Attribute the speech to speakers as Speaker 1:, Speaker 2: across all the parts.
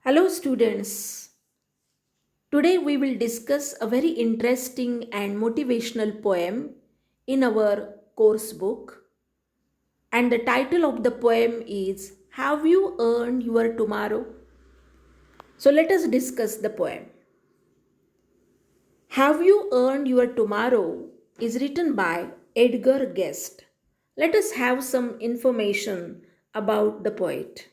Speaker 1: Hello, students. Today we will discuss a very interesting and motivational poem in our course book. And the title of the poem is Have You Earned Your Tomorrow? So let us discuss the poem. Have You Earned Your Tomorrow is written by Edgar Guest. Let us have some information about the poet.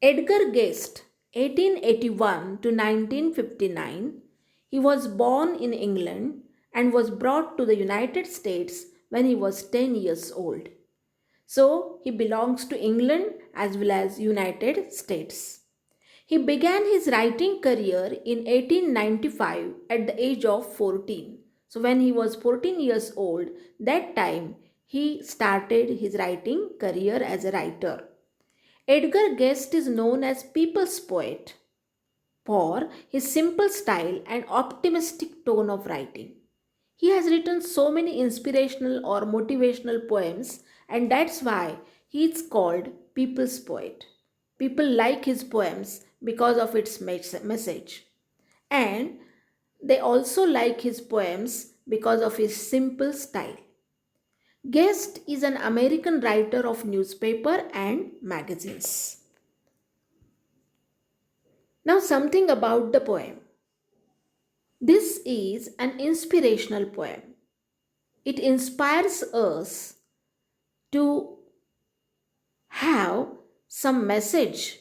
Speaker 1: Edgar Guest, 1881 to 1959, he was born in England and was brought to the United States when he was 10 years old. So he belongs to England as well as United States. He began his writing career in 1895 at the age of 14. So when he was 14 years old, that time he started his writing career as a writer. Edgar Guest is known as people's poet for his simple style and optimistic tone of writing. He has written so many inspirational or motivational poems, and that's why he is called people's poet. People like his poems because of its message, and they also like his poems because of his simple style. Guest is an American writer of newspaper and magazines. Now, something about the poem. This is an inspirational poem. It inspires us to have some message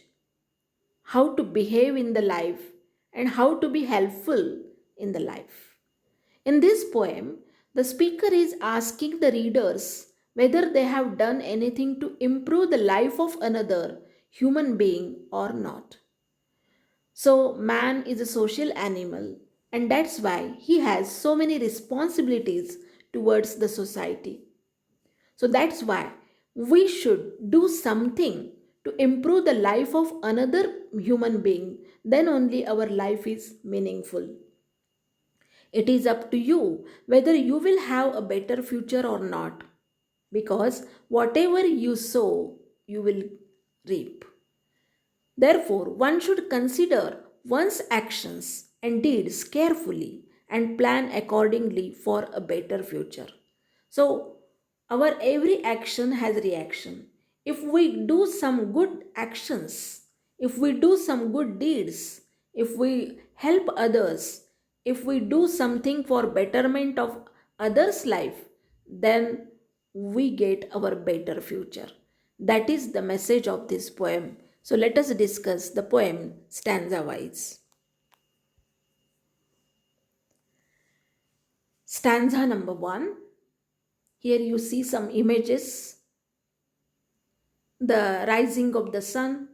Speaker 1: how to behave in the life and how to be helpful in the life. In this poem, the speaker is asking the readers whether they have done anything to improve the life of another human being or not. So, man is a social animal, and that's why he has so many responsibilities towards the society. So, that's why we should do something to improve the life of another human being, then only our life is meaningful. It is up to you whether you will have a better future or not, because whatever you sow, you will reap. Therefore, one should consider one's actions and deeds carefully and plan accordingly for a better future. So, our every action has reaction. If we do some good actions, if we do some good deeds, if we help others, if we do something for betterment of others' life, then we get our better future. That is the message of this poem. So let us discuss the poem stanza wise. Stanza number 1. Here you see some images, the rising of the sun,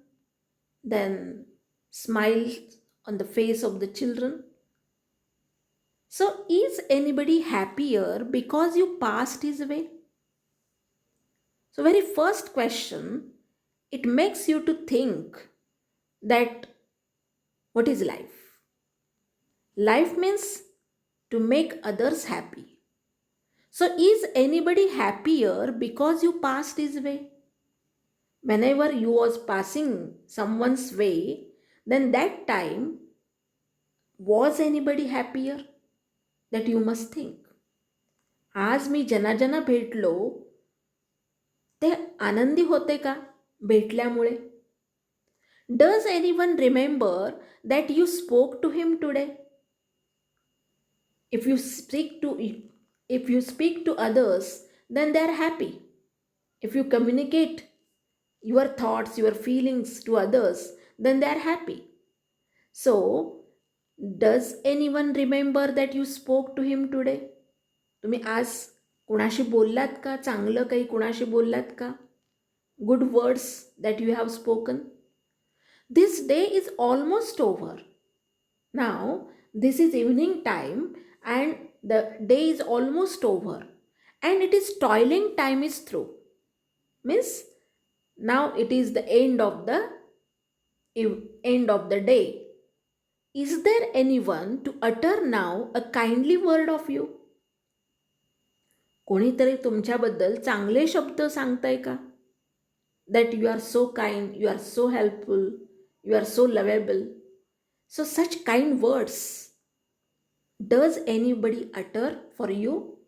Speaker 1: then smile on the face of the children. So, is anybody happier because you passed his way? So, very first question, it makes you to think that what is life? Life means to make others happy. So, is anybody happier because you passed his way? Whenever you was passing someone's way, then that time was anybody happier? That you must think. आज मी जना जना भेटलो ते आनंदी होते का भेटल्यामुळे? Does anyone remember that you spoke to him today? If you speak to others, then they are happy. If you communicate your thoughts, your feelings to others, then they are happy. So, does anyone remember that you spoke to him today? तुम्ही आज कुणाशी बोललात का? चांगलं काही कुणाशी बोललात का? Good words that you have spoken. This day is almost over. Now, this is evening time and the day is almost over. And it is toiling time is through. Means now it is the end of the day. Is there anyone to utter now a kindly word of you? कोणीतरी तुमच्याबद्दल चांगले शब्द सांगताय का? That you are so kind, you are so helpful, You are so lovable. So, such kind words, does anybody utter for you?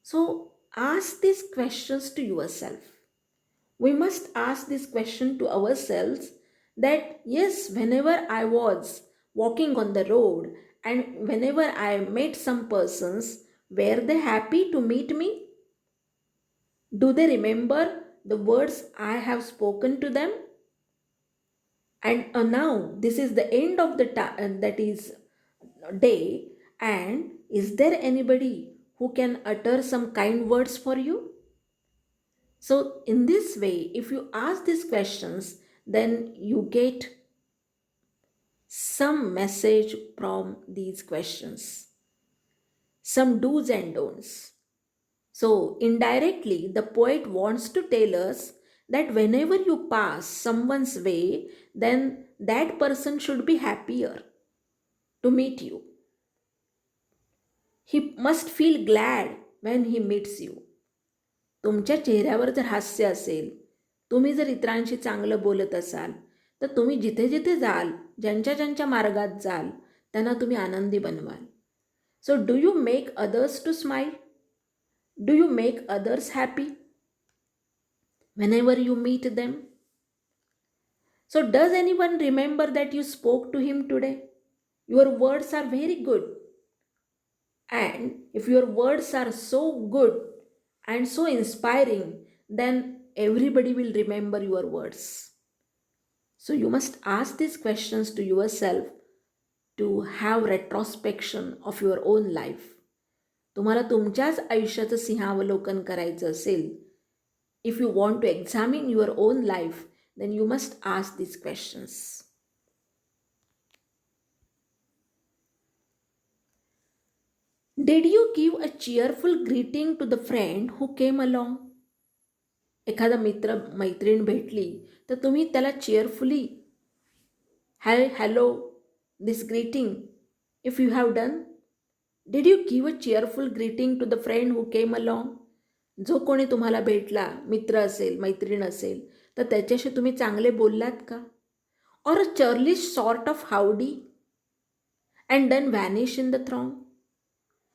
Speaker 1: So, ask these questions to yourself. We must ask this question to ourselves that yes, whenever I was walking on the road and whenever I met some persons, were they happy to meet me? Do they remember the words I have spoken to them? And now this is the end of the that is day, and is there anybody who can utter some kind words for you? So in this way, if you ask these questions, then you get some message from these questions, some do's and don'ts. So indirectly, the poet wants to tell us that whenever you pass someone's way, then that person should be happier to meet you. He must feel glad when he meets you. तुमच्या चेहऱ्यावर जर हास्य असेल, तुम्ही जर इतरांशी चांगलं बोलत असाल, तर तुम्ही जिथे जिथे जाल, ज्यांच्या ज्यांच्या मार्गात जाल, त्यांना तुम्ही आनंदी बनवाल. So do you make others to smile? Do you make others happy whenever you meet them? So does anyone remember that you spoke to him today? Your words are very good. And if your words are so good and so inspiring, then everybody will remember your words. So you must ask these questions to yourself to have retrospection of your own life. तुम्हाला तुमच्याच आयुष्याचं सिंहावलोकन करायचं असेल, if you want to examine your own life, then you must ask these questions. Did you give a cheerful greeting to the friend who came along? एखादा मित्र मैत्रीण भेटली तर तुम्ही त्याला cheerfully hello this greeting if you have done. Did you give a cheerful greeting to the friend who came along? जो कोणी तुम्हाला भेटला, मित्र असेल, मैत्रीण असेल, तर त्याच्याशी तुम्ही चांगले बोललात का? Or a churlish sort of howdy and then vanish in the throng.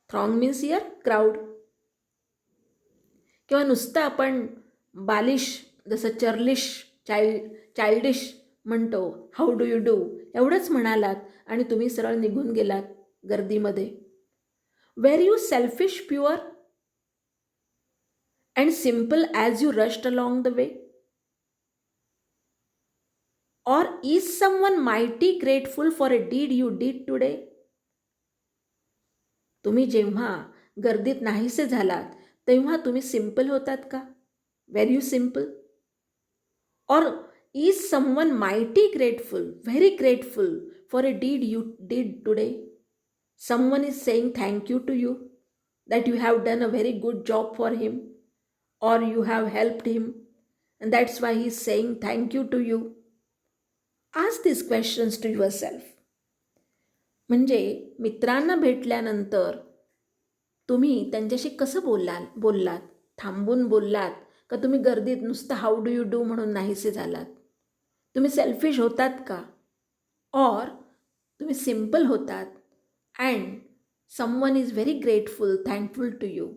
Speaker 1: Throng means here crowd. किंवा नुसतं आपण बालिश, जसं चर्लिश, चाइल्डिश म्हणतो, हाऊ डू यू डू, एवढंच म्हणालात आणि तुम्ही सरळ निघून गेलात गर्दीमध्ये. Were you selfish pure and simple as you rushed along the way? Or is someone mighty grateful for a deed you did today? तुम्ही जेव्हा गर्दीत नाहीसे झालात तेव्हा तुम्ही सिंपल होतात का? Were you simple? Or is someone mighty grateful, very grateful for a deed you did today? Someone is saying thank you to you, that you have done a very good job for him, or you have helped him, and that's why he is saying thank you to you. Ask these questions to yourself. म्हणजे मित्रांना भेटल्यानंतर तुम्ही त्यांच्याशी कसं बोललात? थांबून बोललात का तुम्ही गर्दीत नुसतं हाऊ डू यू डू म्हणून नाहीसे झालात? तुम्ही सेल्फिश होतात का? और तुम्ही सिंपल होतात and someone is very grateful, thankful to you.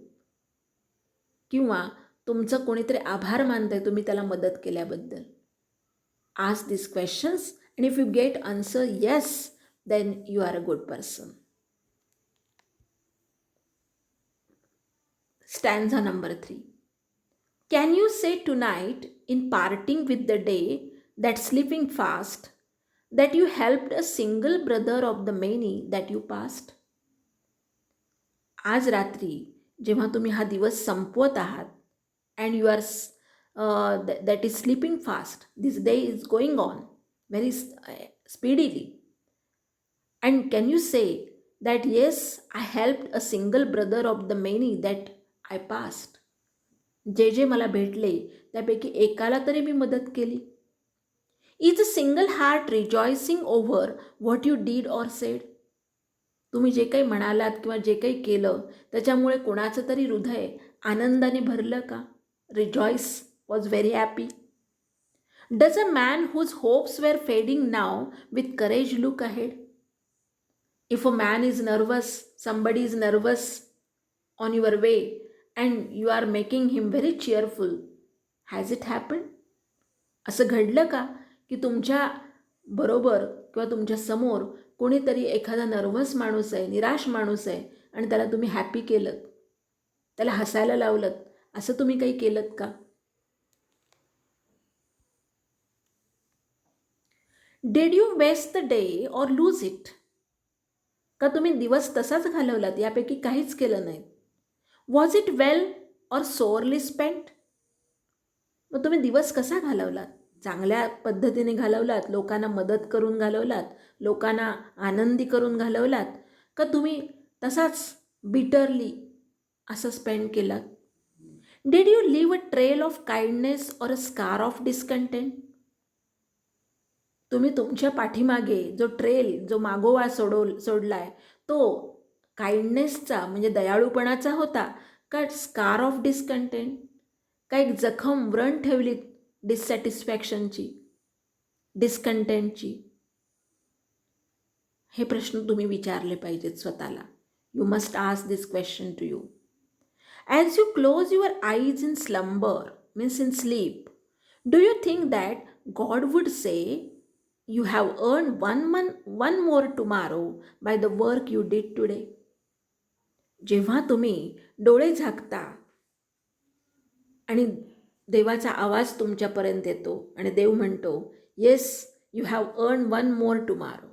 Speaker 1: किंवा तुमचं कोणीतरी आभार मानतंय तुम्ही त्याला मदत केल्याबद्दल. Ask these questions and if you get answer yes, then you are a good person. Stanza number 3. Can you say tonight in parting with the day that's slipping fast that you helped a single brother of the many that you passed? आज रात्री जेव्हा तुम्ही हा दिवस संपवत आहात and you are that is sleeping fast, this day is going on very speedily, and can you say that yes, I helped a single brother of the many that I passed? जे जे मला भेटले त्यापैकी एकाला तरी मी मदत केली. Is a single heart rejoicing over what you deed or said? तुम्ही जे काही म्हणालात किंवा जे काही केलं त्याच्यामुळे कोणाचं तरी हृदय आनंदाने भरलं का? रिजॉईस was very happy. Does a man whose hopes were fading now with courage look ahead? If a man is nervous, somebody is nervous on your way, and you are making him very cheerful, has it happened? असं घडलं का की तुमच्या बरोबर किंवा तुमच्या समोर कोणीतरी एखादा नर्व्हस माणूस आहे, निराश माणूस आहे आणि त्याला तुम्ही हॅपी केलं, त्याला हसायला लावलं, असं तुम्ही काही केलं का? Did you waste the day or lose it? का तुम्ही दिवस तसाच घालवलात, यापैकी काहीच केलं नाही? वॉज इट वेल और सोअरली स्पेंट? मग तुम्ही दिवस कसा घालवलात? चांगल्या पद्धतीने घालवलात, लोकांना मदत करून घालवलात, लोकांना आनंदी करून घालवलात, का तुम्ही तसाच बिटरली असं स्पेंड केलात? Did you leave a trail of kindness or a scar of discontent? तुम्ही तुमच्या पाठीमागे जो ट्रेल, जो मागोवा सोडलाय, तो काइंडनेसचा म्हणजे दयाळूपणाचा होता का स्कार ऑफ डिस्कंटेंट? का एक जखम व्रण ठेवली डिससॅटिस्फॅक्शनची, डिस्कंटेंटची? हे प्रश्न तुम्ही विचारले पाहिजेत स्वतःला. You must ask this question to you. As you close your eyes in slumber, means in sleep, do you think that God would say you have earned one more tomorrow by the work you did today? जेव्हा तुम्ही डोळे झाकता आणि देवाचा आवाज तुमच्यापर्यंत येतो आणि देव म्हणतो, yes, you have earn one more tomorrow.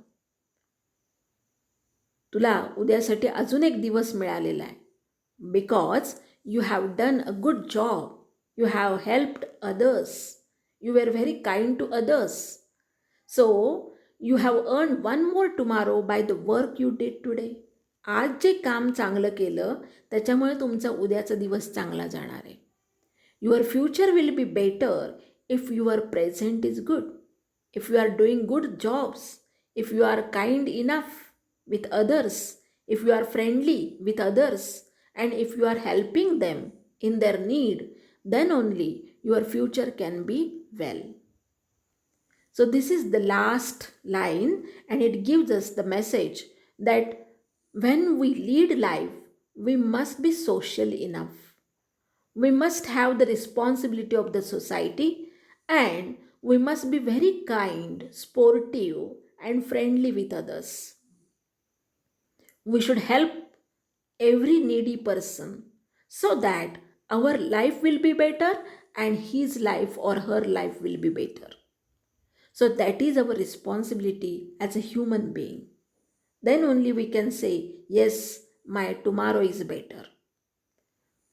Speaker 1: तुला उद्यासाठी अजून एक दिवस मिळालेला आहे. Because you have done a good job, you have helped others, you were very kind to others. So, you have earned one more tomorrow by the work you did today. आज जे काम चांगलं केलं त्याच्यामुळे तुमचा उद्याचा दिवस चांगला जाणार आहे. Your future will be better if your present is good, if you are doing good jobs, if you are kind enough with others, if you are friendly with others, and if you are helping them in their need, then only your future can be well. So this is the last line, and it gives us the message that when we lead life, we must be social enough. We must have the responsibility of the society, and we must be very kind, sportive, and friendly with others. We should help every needy person so that our life will be better and his life or her life will be better. So that is our responsibility as a human being. Then only we can say, yes, my tomorrow is better.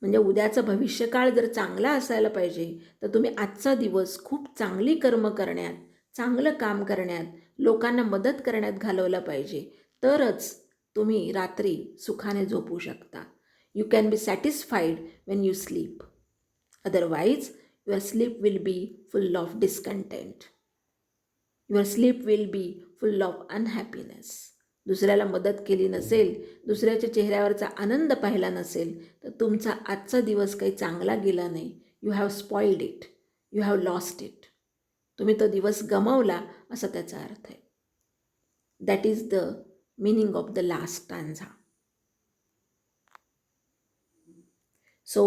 Speaker 1: म्हणजे उद्याचं भविष्यकाळ जर चांगला असायला पाहिजे तर तुम्ही आजचा दिवस खूप चांगली कर्म करण्यात, चांगलं काम करण्यात, लोकांना मदत करण्यात घालवला पाहिजे. तरच तुम्ही रात्री सुखाने झोपू शकता. You can be satisfied when you sleep. Otherwise your sleep will be full of discontent. Your sleep will be full of unhappiness. दुसऱ्याला मदत केली नसेल, दुसऱ्याच्या चेहऱ्यावरचा आनंद पाहिला नसेल, तर तुमचा आजचा दिवस काही चांगला गेला नाही. You have spoiled it, you have lost it. तुम्ही तो दिवस गमावला असा त्याचा अर्थ आहे. That is the meaning of the last stanza. So,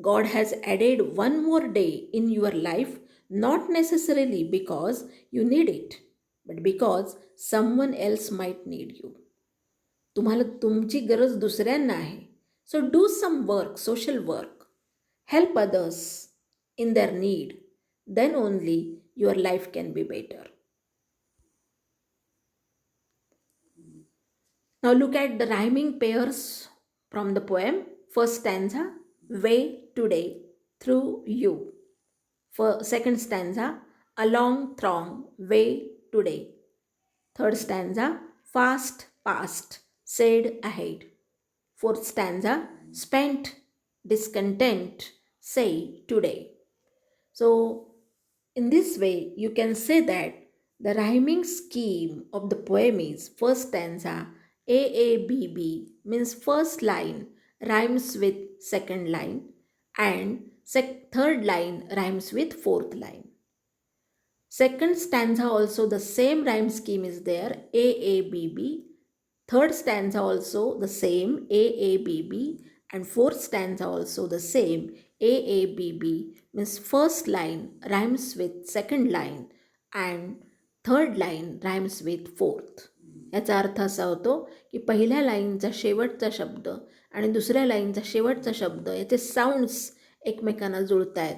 Speaker 1: God has added one more day in your life, not necessarily because you need it, but because someone else might need you. तुम्हाला तुमची गरज दुसऱ्यांना आहे. So, do some work, social work. Help others in their need. Then only your life can be better. Now look at the rhyming pairs from the poem. First stanza, way today through you. For second stanza, along throng, way today. Third stanza, fast past, said ahead. Fourth stanza, spent discontent, say today. So in this way you can say that the rhyming scheme of the poem is first stanza AABB, means first line rhymes with second line and third line rhymes with fourth line. Second stanza also the same rhyme scheme is there, A A B B. Third stanza also the same, A A B B. And fourth stanza also the same, A A B B. Means first line rhymes with second line and third line rhymes with fourth. याचा अर्थ असा होतो की पहिल्या लाईनचा शेवटचा शब्द आणि दुसऱ्या लाईनचा शेवटचा शब्द याचे साऊंड्स एकमेकांना जुळत आहेत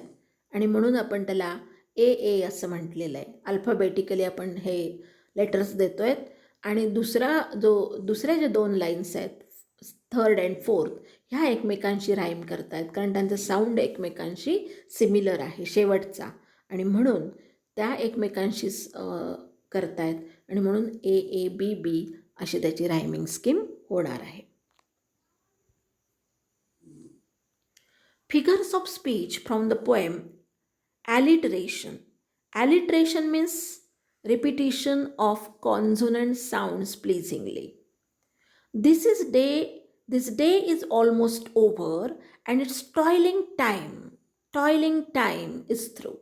Speaker 1: आणि म्हणून आपण त्याला ए ए असं म्हटलेलं आहे. अल्फाबेटिकली आपण हे लेटर्स देतो आहेत आणि दुसऱ्या जे दोन लाईन्स आहेत थर्ड अँड फोर्थ ह्या एकमेकांशी राईम करत आहेत कारण त्यांचा साऊंड एकमेकांशी सिमिलर आहे शेवटचा आणि म्हणून त्या एकमेकांशी करतायत आणि म्हणून ए ए बी बी अशी त्याची रायमिंग स्कीम होणार आहे. Figures of speech from the poem Alliteration. Alliteration means repetition of consonant sounds pleasingly. This day is almost over and its toiling time is through.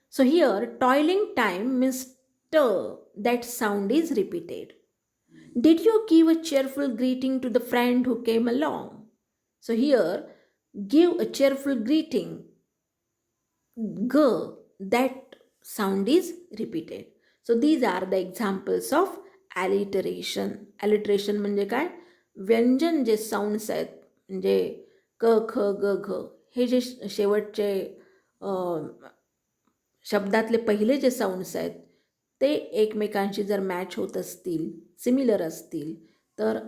Speaker 1: So here toiling time means t, that sound is repeated. Did you give a cheerful greeting to the friend who came along? So here give a cheerful greeting, g, that sound is repeated. So these are the examples of alliteration. Alliteration म्हणजे काय, व्यंजन जे sounds आहेत म्हणजे क ख ग घ हे जे शेवटचे शब्दातले पहिले जे साऊंड्स आहेत ते एकमेकांशी जर मॅच होत असतील, सिमिलर असतील, तर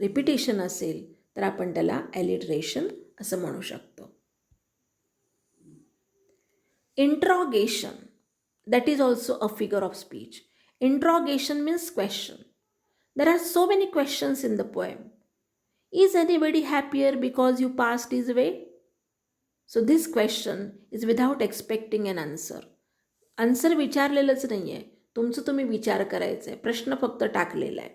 Speaker 1: रिपिटेशन असेल तर आपण त्याला ॲलिटरेशन असं म्हणू शकतो. Interrogation, that is also a figure of speech. Interrogation means question. There are so many questions in the poem. Is anybody happier because you passed his way? So this question is without expecting an answer. Answer विचारलेलंच नाही आहे, तुमचं तुम्ही विचार करायचं आहे, प्रश्न फक्त टाकलेला आहे.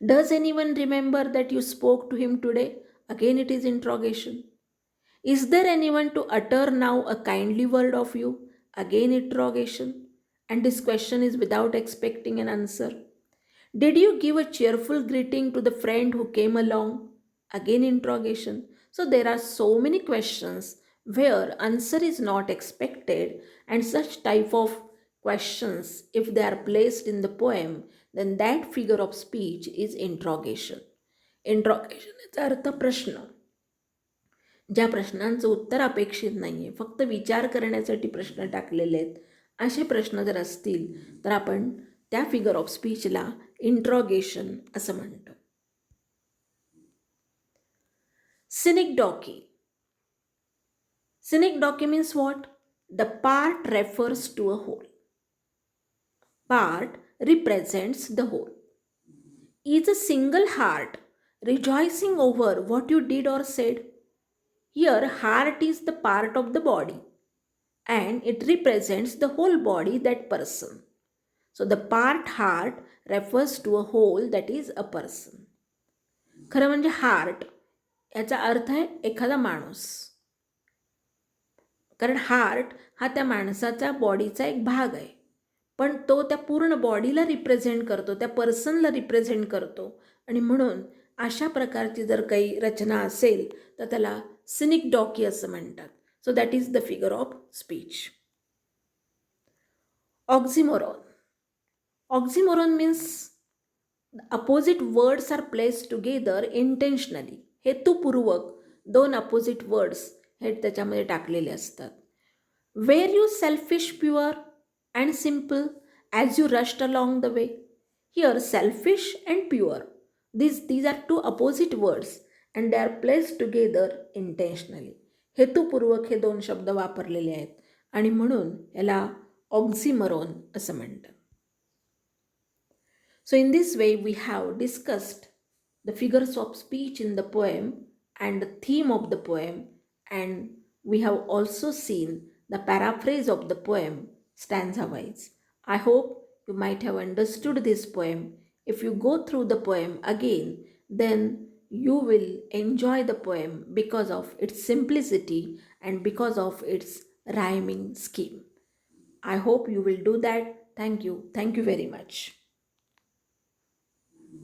Speaker 1: Does anyone remember that you spoke to him today? Again it is interrogation. Is there anyone to utter now a kindly word of you? Again interrogation. And this question is without expecting an answer. Did you give a cheerful greeting to the friend who came along? Again interrogation. So there are so many questions where answer is not expected, and such type of questions, if they are placed in the poem, then that figure of speech is interrogation. Interrogation याचा अर्थ प्रश्न, ज्या प्रश्नांचं उत्तर अपेक्षित नाही आहे, फक्त विचार करण्यासाठी प्रश्न टाकलेले आहेत, असे प्रश्न जर असतील तर आपण त्या फिगर ऑफ स्पीचला इंट्रॉगेशन असं म्हणतो. Synecdoche. Synecdoche means what? The part refers to a whole. Part represents the whole. Is a single heart rejoicing over what you did or said? Here, heart is the part of the body and it represents the whole body, that person. So, the part heart refers to a whole, that is a person. खरं म्हणजे heart याचा अर्थ आहे एखादा माणूस, कारण heart हा त्या माणसाच्या बॉडीचा एक भाग आहे, पण तो त्या पूर्ण बॉडीला रिप्रेझेंट करतो, त्या पर्सनला रिप्रेझेंट करतो आणि म्हणून अशा प्रकारची जर काही रचना असेल तर त्याला सिनिकडॉकी असं म्हणतात. So that is the figure of speech. Oxymoron. Oxymoron means opposite words are placed together intentionally. हेतुपूर्वक दोन अपोजिट वर्ड्स हे त्याच्यामध्ये टाकलेले असतात. Were you selfish pure and simple as you rushed along the way. Here selfish and pure, these are two opposite words and they are placed together intentionally. हेतुपूर्वक हे दोन शब्द वापरलेले आहेत आणि म्हणून याला ऑक्झिमरोन असं म्हणतात. So in this way we have discussed the figures of speech in the poem and the theme of the poem, and we have also seen the paraphrase of the poem stanza wise. I hope you might have understood this poem. If you go through the poem again, then you will enjoy the poem because of its simplicity and because of its rhyming scheme. I hope you will do that. Thank you. Thank you very much.